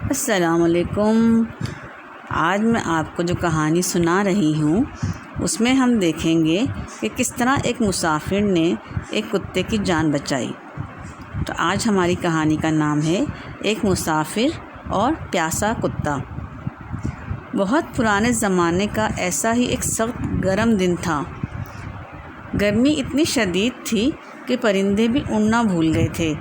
السلام علیکم۔ آج میں آپ کو جو کہانی سنا رہی ہوں اس میں ہم دیکھیں گے کہ کس طرح ایک مسافر نے ایک کتے کی جان بچائی۔ تو آج ہماری کہانی کا نام ہے ایک مسافر اور پیاسا کتا۔ بہت پرانے زمانے کا ایسا ہی ایک سخت گرم دن تھا۔ گرمی اتنی شدید تھی کہ پرندے بھی اڑنا بھول گئے تھے۔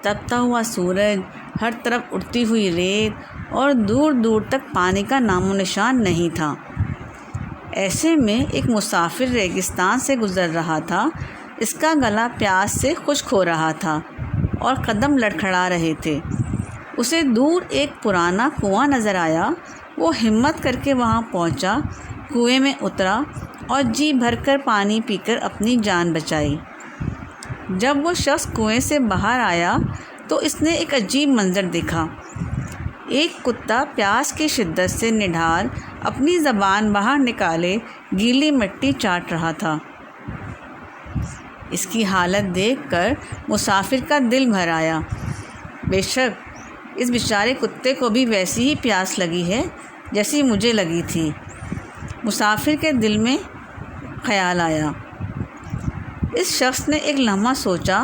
تپتا ہوا سورج، ہر طرف اڑتی ہوئی ریت اور دور دور تک پانی کا نام و نشان نہیں تھا۔ ایسے میں ایک مسافر ریگستان سے گزر رہا تھا۔ اس کا گلا پیاس سے خشک ہو رہا تھا اور قدم لڑکھڑا رہے تھے۔ اسے دور ایک پرانا کنواں نظر آیا۔ وہ ہمت کر کے وہاں پہنچا، کنویں میں اترا اور جی بھر کر پانی پی کر اپنی جان بچائی۔ جب وہ شخص کنویں سے باہر آیا تو اس نے ایک عجیب منظر دیکھا۔ ایک کتا پیاس کی شدت سے نڈھال اپنی زبان باہر نکالے گیلی مٹی چاٹ رہا تھا۔ اس کی حالت دیکھ کر مسافر کا دل بھر آیا۔ بے شک اس بیچارے کتے کو بھی ویسی ہی پیاس لگی ہے جیسی مجھے لگی تھی، مسافر کے دل میں خیال آیا۔ اس شخص نے ایک لمحہ سوچا،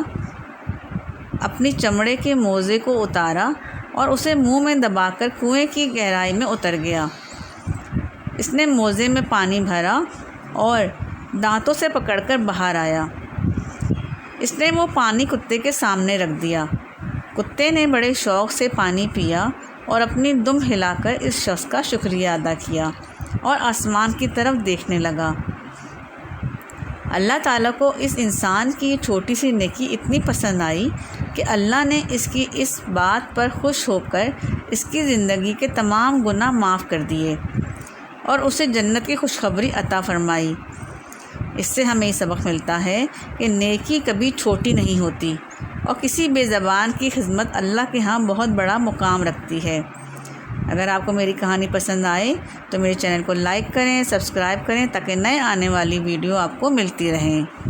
اپنی چمڑے کے موزے کو اتارا اور اسے منہ میں دبا کر کنویں کی گہرائی میں اتر گیا۔ اس نے موزے میں پانی بھرا اور دانتوں سے پکڑ کر باہر آیا۔ اس نے وہ پانی کتے کے سامنے رکھ دیا۔ کتے نے بڑے شوق سے پانی پیا اور اپنی دم ہلا کر اس شخص کا شکریہ ادا کیا اور آسمان کی طرف دیکھنے لگا۔ اللہ تعالیٰ کو اس انسان کی یہ چھوٹی سی نیکی اتنی پسند آئی کہ اللہ نے اس کی اس بات پر خوش ہو کر اس کی زندگی کے تمام گناہ معاف کر دیے اور اسے جنت کی خوشخبری عطا فرمائی۔ اس سے ہمیں یہ سبق ملتا ہے کہ نیکی کبھی چھوٹی نہیں ہوتی اور کسی بے زبان کی خدمت اللہ کے ہاں بہت بڑا مقام رکھتی ہے۔ اگر آپ کو میری کہانی پسند آئے تو میرے چینل کو لائک کریں، سبسکرائب کریں تاکہ نئے آنے والی ویڈیو آپ کو ملتی رہیں۔